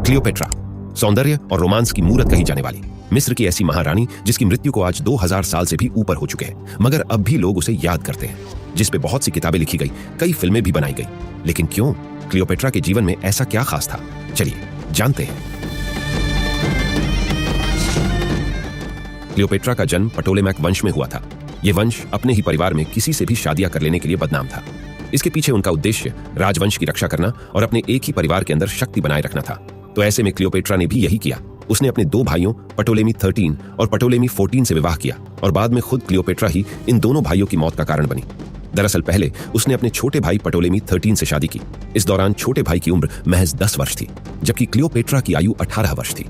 Cleopatra, सौंदर्य और romance की मूरत कही जाने वाली मिस्र की ऐसी महारानी जिसकी मृत्यु को आज 2000 साल से भी ऊपर हो चुके हैं, मगर अब भी लोग उसे याद करते हैं, जिस पे बहुत सी किताबें लिखी गई, कई फिल्में भी बनाई गई। लेकिन क्यों? क्लियोपेट्रा के जीवन में ऐसा क्या खास था? चलिए जानते हैं। क्लियोपेट्रा का जन्म पटोलेमैक वंश में हुआ था। यह वंश अपने ही परिवार में किसी से भी शादियां कर लेने के लिए बदनाम था। इसके पीछे उनका उद्देश्य राजवंश की रक्षा करना और अपने एक ही परिवार के अंदर शक्ति बनाए रखना था। तो ऐसे में क्लियोपेट्रा ने भी यही किया। उसने अपने दो भाइयों पटोलेमी 13 और पटोलेमी 14 से विवाह किया और बाद में खुद क्लियोपेट्रा ही इन दोनों भाइयों की मौत का कारण बनी। दरअसल पहले उसने अपने छोटे भाई पटोलेमी 13 से शादी की। इस दौरान छोटे भाई की उम्र महज 10 वर्ष थी, जबकि क्लियोपेट्रा की आयु 18 वर्ष थी।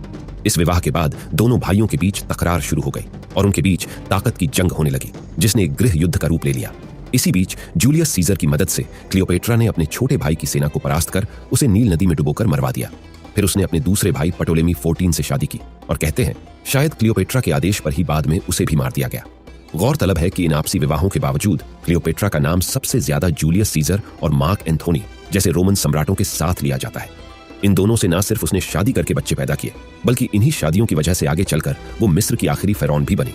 इस विवाह के बाद दोनों भाइयों के बीच तकरार शुरू हो गई और उनके बीच ताकत की जंग होने लगी, जिसने एक गृह युद्ध का रूप ले लिया। इसी बीच जूलियस सीजर की मदद से क्लियोपेट्रा ने अपने छोटे भाई की सेना को परास्त कर उसे नील नदी में डुबोकर मरवा दिया। फिर उसने अपने दूसरे भाई पटोलेमी 14 से शादी की और कहते हैं शायद क्लियोपेट्रा के आदेश पर ही बाद में उसे भी मार दिया गया। गौरतलब है कि इन आपसी विवाहों के बावजूद क्लियोपेट्रा का नाम सबसे ज्यादा जूलियस सीजर और मार्क एंथोनी जैसे रोमन सम्राटों के साथ लिया जाता है। इन दोनों से न सिर्फ उसने शादी करके बच्चे पैदा किए, बल्कि इन्हीं शादियों की वजह से आगे चलकर वो मिस्र की आखिरी फिरौन भी बनी।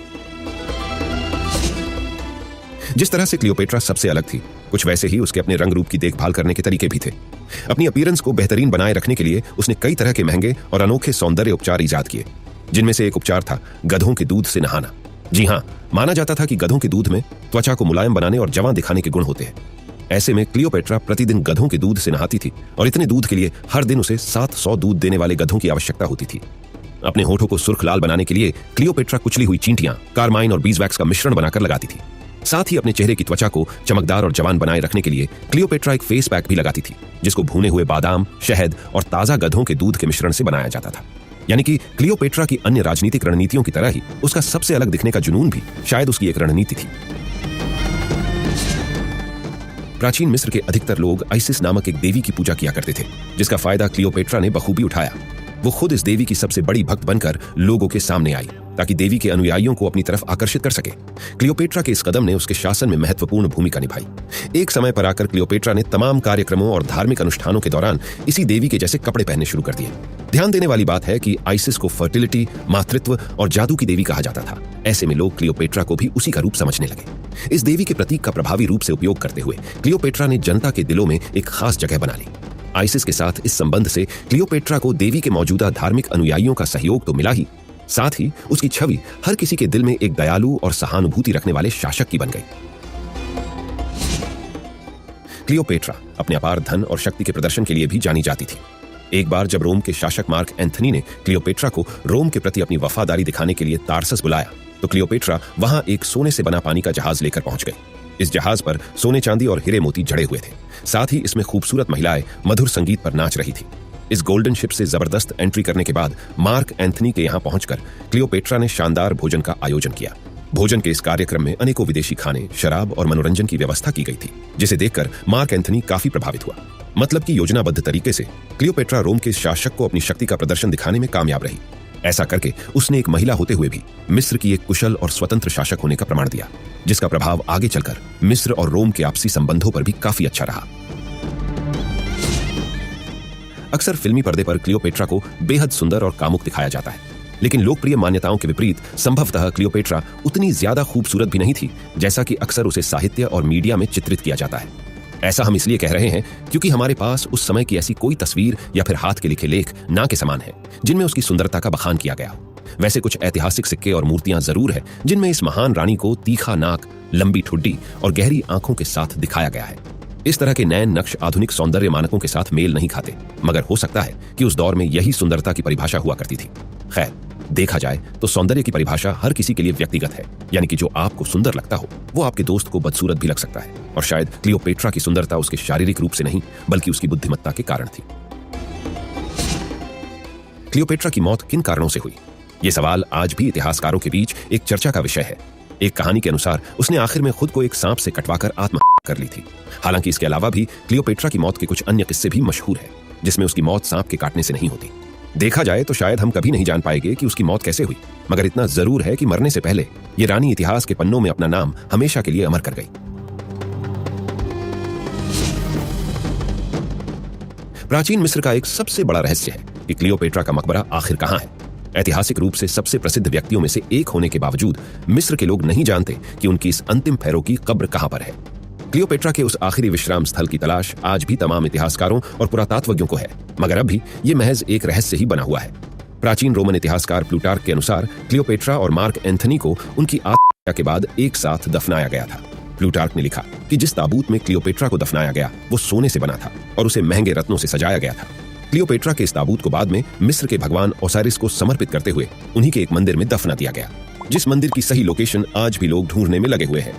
जिस तरह से क्लियोपेट्रा सबसे अलग थी, कुछ वैसे ही उसके अपने रंग रूप की देखभाल करने के तरीके भी थे। अपनी अपीयरेंस को बेहतरीन बनाए रखने के लिए उसने कई तरह के महंगे और अनोखे सौंदर्य उपचार इजाद किए, जिनमें से एक उपचार था गधों के दूध से नहाना। जी हाँ, माना जाता था कि गधों के दूध में त्वचा को मुलायम बनाने और जवां दिखाने के गुण होते हैं। ऐसे में क्लियोपेट्रा प्रतिदिन गधों के दूध से नहाती थी और इतने दूध के लिए हर दिन उसे 700 दूध देने वाले गधों की आवश्यकता होती थी। अपने होठों को सुर्ख लाल बनाने के लिए क्लियोपेट्रा कुचली हुई चींटियां, कारमाइन और बीजवैक्स का मिश्रण बनाकर लगाती थी। साथ ही अपने चेहरे की त्वचा को चमकदार और जवान बनाए रखने के लिए क्लियोपेट्रा एक फेस पैक भी लगाती थी, जिसको भुने हुए बादाम, शहद और ताजा गधों के दूध के मिश्रण से बनाया जाता था। यानी कि क्लियोपेट्रा की अन्य राजनीतिक रणनीतियों की तरह ही उसका सबसे अलग दिखने का जुनून भी शायद उसकी एक रणनीति थी। प्राचीन मिस्र के अधिकतर लोग आइसिस नामक एक देवी की पूजा किया करते थे, जिसका फायदा क्लियोपेट्रा ने बखूबी उठाया। वो खुद इस देवी की सबसे बड़ी भक्त बनकर लोगों के सामने आई ताकि देवी के अनुयायियों को अपनी तरफ आकर्षित कर सके। क्लियोपेट्रा के इस कदम ने उसके शासन में महत्वपूर्ण भूमिका निभाई। एक समय पर आकर क्लियोपेट्रा ने तमाम कार्यक्रमों और धार्मिक अनुष्ठानों के दौरान इसी देवी के जैसे कपड़े पहनने शुरू कर दिए। ध्यान देने वाली बात है कि आइसिस को फर्टिलिटी, मातृत्व और जादू की देवी कहा जाता था। ऐसे में लोग क्लियोपेट्रा को भी उसी का रूप समझने लगे। इस देवी के प्रतीक का प्रभावी रूप से उपयोग करते हुए क्लियोपेट्रा ने जनता के दिलों में एक खास जगह बना ली। आइसिस के साथ इस संबंध से क्लियोपेट्रा को देवी के मौजूदा धार्मिक अनुयायियों का सहयोग तो मिला ही, साथ ही उसकी छवि हर किसी के दिल में एक दयालु और सहानुभूति रखने वाले शासक की बन गई। क्लियोपेट्रा अपने अपार धन और शक्ति के प्रदर्शन के लिए भी जानी जाती थी। एक बार जब रोम के शासक मार्क एंथनी ने क्लियोपेट्रा को रोम के प्रति अपनी वफादारी दिखाने के लिए तारसस बुलाया, तो क्लियोपेट्रा वहां एक सोने से बना पानी का जहाज लेकर पहुंच गई। इस जहाज पर सोने, चांदी और हीरे मोती जड़े हुए थे। साथ ही इसमें खूबसूरत महिलाएं मधुर संगीत पर नाच रही थी। इस गोल्डन शिप से जबरदस्त एंट्री करने के बाद मार्क एंथनी के यहां पहुंचकर क्लियोपेट्रा ने शानदार भोजन का आयोजन किया। भोजन के इस कार्यक्रम में अनेकों विदेशी खाने, शराब और मनोरंजन की व्यवस्था की गई थी, जिसे देखकर मार्क एंथनी काफी प्रभावित हुआ। मतलब कि योजनाबद्ध तरीके से क्लियोपेट्रा रोम के शासक को अपनी शक्ति का प्रदर्शन दिखाने में कामयाब रही। ऐसा करके उसने एक महिला होते हुए भी मिस्र की एक कुशल और स्वतंत्र शासक होने का प्रमाण दिया, जिसका प्रभाव आगे चलकर मिस्र और रोम के आपसी संबंधों पर भी काफी अच्छा रहा। अक्सर फिल्मी पर्दे पर क्लियोपेट्रा को बेहद सुंदर और कामुक दिखाया जाता है, लेकिन लोकप्रिय मान्यताओं के विपरीत संभवतः क्लियोपेट्रा उतनी ज्यादा खूबसूरत भी नहीं थी जैसा कि अक्सर उसे साहित्य और मीडिया में चित्रित किया जाता है। ऐसा हम इसलिए कह रहे हैं क्योंकि हमारे पास उस समय की ऐसी कोई तस्वीर या फिर हाथ के लिखे लेख ना के समान है जिनमें उसकी सुंदरता का बखान किया गया हो। वैसे कुछ ऐतिहासिक सिक्के और मूर्तियां जरूर है जिनमें इस महान रानी को तीखा नाक, लंबी ठुड्डी और गहरी आंखों के साथ दिखाया गया है। इस तरह के नए नक्श आधुनिक सौंदर्य मानकों के साथ मेल नहीं खाते, मगर हो सकता है कि उस दौर में यही सुंदरता की परिभाषा हुआ करती थी। खैर, देखा जाए तो सौंदर्य की परिभाषा हर किसी के लिए व्यक्तिगत है, यानी कि जो आपको सुंदर लगता हो वो आपके दोस्त को बदसूरत भी लग सकता है। और शायद क्लियोपेट्रा की सुंदरता उसके शारीरिक रूप से नहीं बल्कि उसकी बुद्धिमत्ता के कारण थी। क्लियोपेट्रा की मौत किन कारणों से हुई, ये सवाल आज भी इतिहासकारों के बीच एक चर्चा का विषय है। एक कहानी के अनुसार उसने आखिर में खुद को एक सांप से कटवाकर आत्महत्या कर ली थी। हालांकि इसके अलावा भी क्लियोपेट्रा की मौत के कुछ अन्य किस्से भी मशहूर हैं, जिसमें उसकी मौत सांप के काटने से नहीं होती। देखा जाए तो शायद हम कभी नहीं जान पाएंगे कि उसकी मौत कैसे हुई, मगर इतना जरूर है कि मरने से पहले ये रानी इतिहास के पन्नों में अपना नाम हमेशा के लिए अमर कर गई। प्राचीन मिस्र का एक सबसे बड़ा रहस्य है कि क्लियोपेट्रा का मकबरा आखिर कहाँ है। ऐतिहासिक रूप से सबसे प्रसिद्ध व्यक्तियों में से एक होने के बावजूद मिस्र के लोग नहीं जानते कि उनकी इस अंतिम फेरो की कब्र कहाँ पर है। क्लियोपेट्रा के उस आखिरी विश्राम स्थल की तलाश आज भी तमाम इतिहासकारों और पुरातात्वज्ञों को है, मगर अब भी ये महज एक रहस्य ही बना हुआ है। प्राचीन रोमन इतिहासकार प्लूटार्क के अनुसार क्लियोपेट्रा और मार्क एंथनी को उनकी आत्महत्या के बाद एक साथ दफनाया गया था। प्लूटार्क ने लिखा कि जिस ताबूत में क्लियोपेट्रा को दफनाया गया वो सोने से बना था और उसे महंगे रत्नों से सजाया गया था। क्लियोपेट्रा के इस ताबूत को बाद में मिस्र के भगवान ओसारिस को समर्पित करते हुए उन्हीं के एक मंदिर में दफना दिया गया, जिस मंदिर की सही लोकेशन आज भी लोग ढूंढने में लगे हुए हैं।